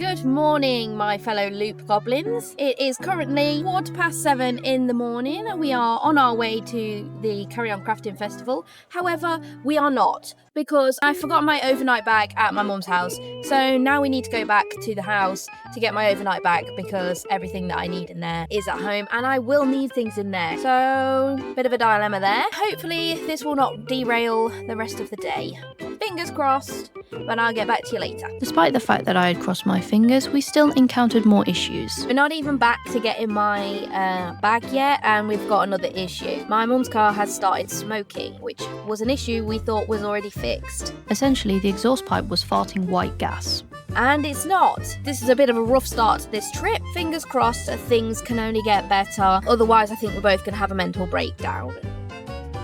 Good morning, my fellow loop goblins. It is currently 7:15 in the morning. We are on our way to the Carry On Crafting Festival. However, we are not, because I forgot my overnight bag at my mum's house. So now we need to go back to the house to get my overnight bag, because everything that I need in there is at home, and I will need things in there. So, bit of a dilemma there. Hopefully this will not derail the rest of the day. Fingers crossed, but I'll get back to you later. Despite the fact that I had crossed my fingers, we still encountered more issues. We're not even back to getting my bag yet, and we've got another issue. My mum's car has started smoking, which was an issue we thought was already fixed. Essentially, the exhaust pipe was farting white gas. And it's not. This is a bit of a rough start to this trip. Fingers crossed that things can only get better. Otherwise, I think we're both going to have a mental breakdown.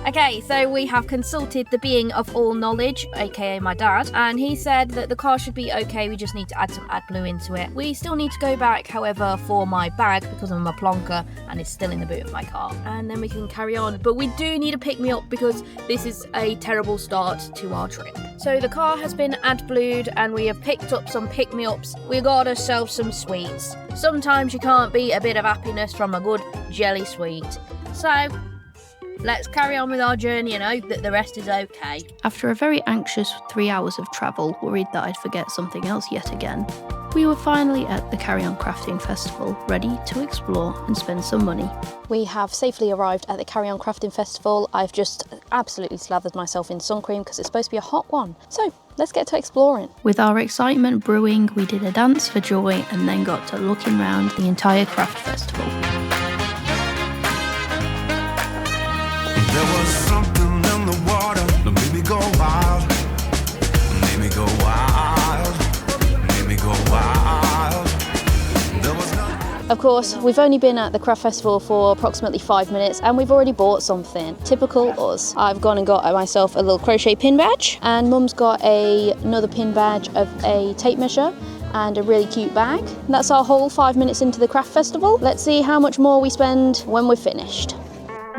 Okay, so we have consulted the being of all knowledge, aka my dad, and he said that the car should be okay, we just need to add some AdBlue into it. We still need to go back, however, for my bag, because I'm a plonker and it's still in the boot of my car. And then we can carry on. But we do need a pick-me-up, because this is a terrible start to our trip. So the car has been AdBlued and we have picked up some pick-me-ups. We got ourselves some sweets. Sometimes you can't beat a bit of happiness from a good jelly sweet. So let's carry on with our journey and hope that the rest is okay. After a very anxious 3 hours of travel, worried that I'd forget something else yet again, we were finally at the Carry On Crafting Festival, ready to explore and spend some money. We have safely arrived at the Carry On Crafting Festival. I've just absolutely slathered myself in sun cream because it's supposed to be a hot one. So let's get to exploring. With our excitement brewing, we did a dance for joy and then got to looking round the entire craft festival. There was something in the water that made me go wild, made me go wild, made me go wild. There was nothing. Of course, we've only been at the craft festival for approximately 5 minutes and we've already bought something. Typical us. I've gone and got myself a little crochet pin badge, and Mum's got another pin badge of a tape measure and a really cute bag. That's our whole 5 minutes into the craft festival. Let's see how much more we spend when we're finished.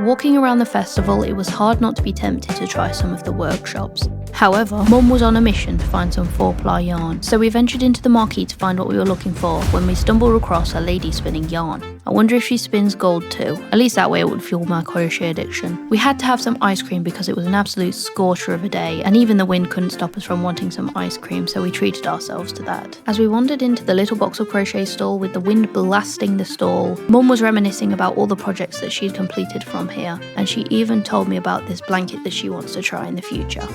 Walking around the festival, it was hard not to be tempted to try some of the workshops. However, Mum was on a mission to find some 4-ply yarn, so we ventured into the market to find what we were looking for when we stumbled across a lady spinning yarn. I wonder if she spins gold too. At least that way it would fuel my crochet addiction. We had to have some ice cream because it was an absolute scorcher of a day, and even the wind couldn't stop us from wanting some ice cream, so we treated ourselves to that. As we wandered into the little box of crochet stall with the wind blasting the stall, Mum was reminiscing about all the projects that she'd completed from here, and she even told me about this blanket that she wants to try in the future.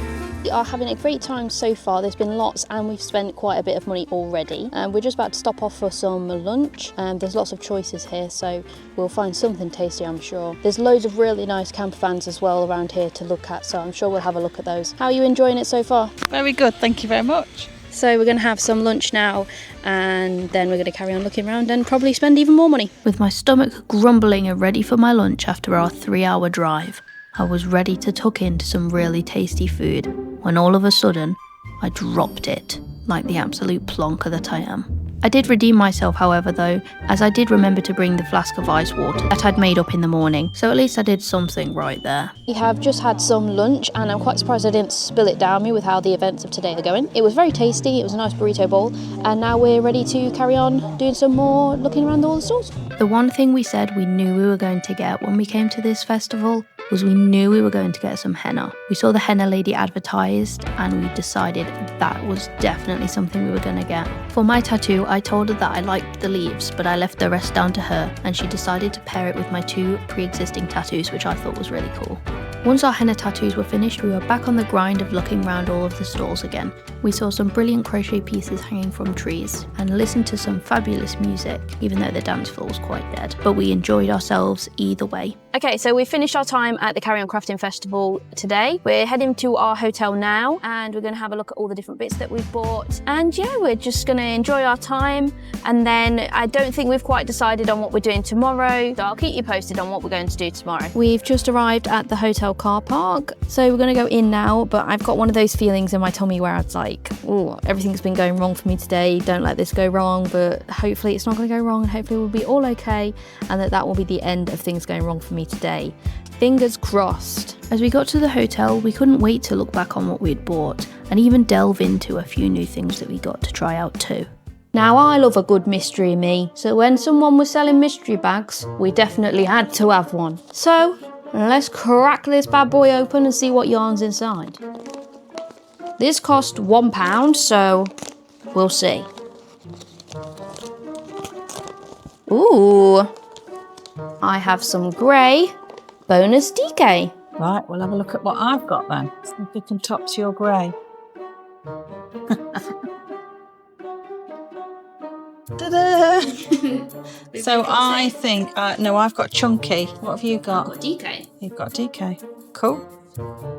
We are having a great time so far. There's been lots and we've spent quite a bit of money already. We're just about to stop off for some lunch. There's lots of choices here, so we'll find something tasty, I'm sure. There's loads of really nice camper vans as well around here to look at, so I'm sure we'll have a look at those. How are you enjoying it so far? Very good, thank you very much. So we're going to have some lunch now, and then we're going to carry on looking around and probably spend even more money. With my stomach grumbling and ready for my lunch after our 3-hour drive, I was ready to tuck into some really tasty food, when all of a sudden, I dropped it, like the absolute plonker that I am. I did redeem myself, however, though, as I did remember to bring the flask of ice water that I'd made up in the morning, so at least I did something right there. We have just had some lunch, and I'm quite surprised I didn't spill it down me with how the events of today are going. It was very tasty, it was a nice burrito bowl, and now we're ready to carry on doing some more looking around all the stores. The one thing we said we knew we were going to get when we came to this festival was we knew we were going to get some henna. We saw the henna lady advertised and we decided that was definitely something we were going to get. For my tattoo, I told her that I liked the leaves, but I left the rest down to her, and she decided to pair it with my 2 pre-existing tattoos, which I thought was really cool. Once our henna tattoos were finished, we were back on the grind of looking around all of the stalls again. We saw some brilliant crochet pieces hanging from trees and listened to some fabulous music, even though the dance floor was quite dead. But we enjoyed ourselves either way. Okay, so we finished our time at the Carry On Crafting Festival today. We're heading to our hotel now, and we're going to have a look at all the different bits that we've bought. And yeah, we're just going to enjoy our time. And then I don't think we've quite decided on what we're doing tomorrow, so I'll keep you posted on what we're going to do tomorrow. We've just arrived at the hotel car park, so we're going to go in now, but I've got one of those feelings in my tummy where it's like, oh, everything's been going wrong for me today, don't let this go wrong, but hopefully it's not going to go wrong, and hopefully we'll be all okay, and that will be the end of things going wrong for me today. Fingers crossed. As we got to the hotel, we couldn't wait to look back on what we'd bought and even delve into a few new things that we got to try out too. Now I love a good mystery me, so when someone was selling mystery bags, we definitely had to have one. So let's crack this bad boy open and see what yarn's inside. This cost £1, so we'll see. Ooh, I have some grey bonus DK. Right, we'll have a look at what I've got then. See if we can top to your grey. Ta-da! So I think, no, I've got chunky. What have you got? DK. You've got DK. Cool.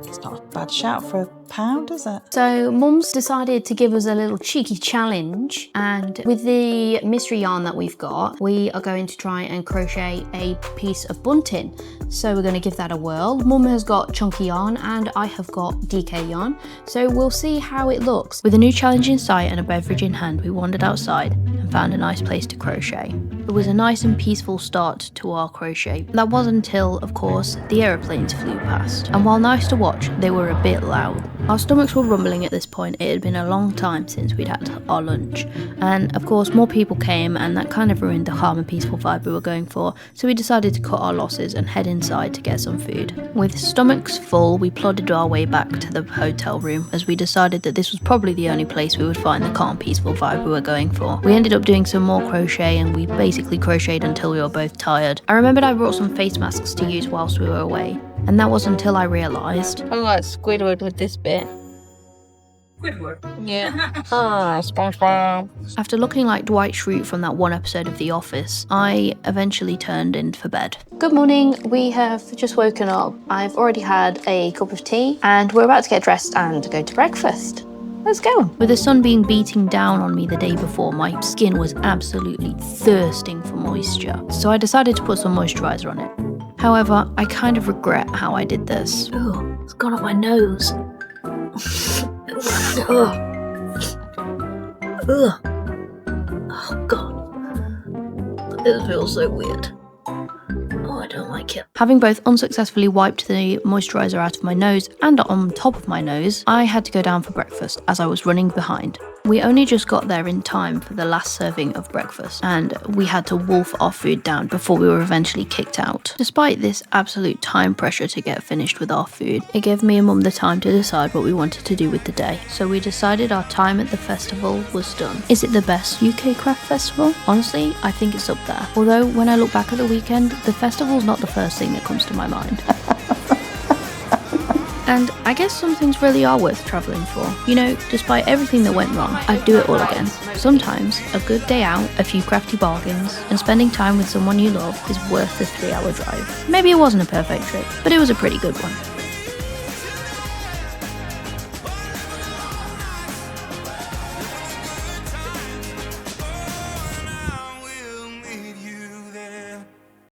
It's not a bad shout for £1, is it? So Mum's decided to give us a little cheeky challenge, and with the mystery yarn that we've got, we are going to try and crochet a piece of bunting. So we're going to give that a whirl. Mum has got chunky yarn and I have got DK yarn, so we'll see how it looks. With a new challenge in sight and a beverage in hand, we wandered outside and found a nice place to crochet. It was a nice and peaceful start to our crochet. That was until, of course, the aeroplanes flew past, and while nice to watch, they were a bit loud. Our stomachs were rumbling at this point. It had been a long time since we'd had our lunch, and of course more people came, and that kind of ruined the calm and peaceful vibe we were going for, so we decided to cut our losses and head inside to get some food. With stomachs full, we plodded our way back to the hotel room, as we decided that this was probably the only place we would find the calm, peaceful vibe we were going for. We ended up doing some more crochet, and we basically crocheted until we were both tired. I remembered I brought some face masks to use whilst we were away, and that was until I realised I like Squidward with this bit. Squidward. Yeah. Ah, SpongeBob. after looking like Dwight Schrute from that one episode of The Office, I eventually turned in for bed. Good morning, we have just woken up. I've already had a cup of tea and we're about to get dressed and go to breakfast. Let's go. With the sun being beating down on me the day before, my skin was absolutely thirsting for moisture, so I decided to put some moisturiser on it. However, I kind of regret how I did this. Ugh, it's gone up my nose. Ugh. Ugh. Oh god. This feels so weird. Oh, I don't like it. Having both unsuccessfully wiped the moisturiser out of my nose and on top of my nose, I had to go down for breakfast as I was running behind. We only just got there in time for the last serving of breakfast, and we had to wolf our food down before we were eventually kicked out. Despite this absolute time pressure to get finished with our food, it gave me and Mum the time to decide what we wanted to do with the day. So we decided our time at the festival was done. Is it the best UK craft festival? Honestly, I think it's up there. Although when I look back at the weekend, the festival's not the first thing that comes to my mind. And I guess some things really are worth travelling for. You know, despite everything that went wrong, I'd do it all again. Sometimes, a good day out, a few crafty bargains, and spending time with someone you love is worth the 3-hour drive. Maybe it wasn't a perfect trip, but it was a pretty good one.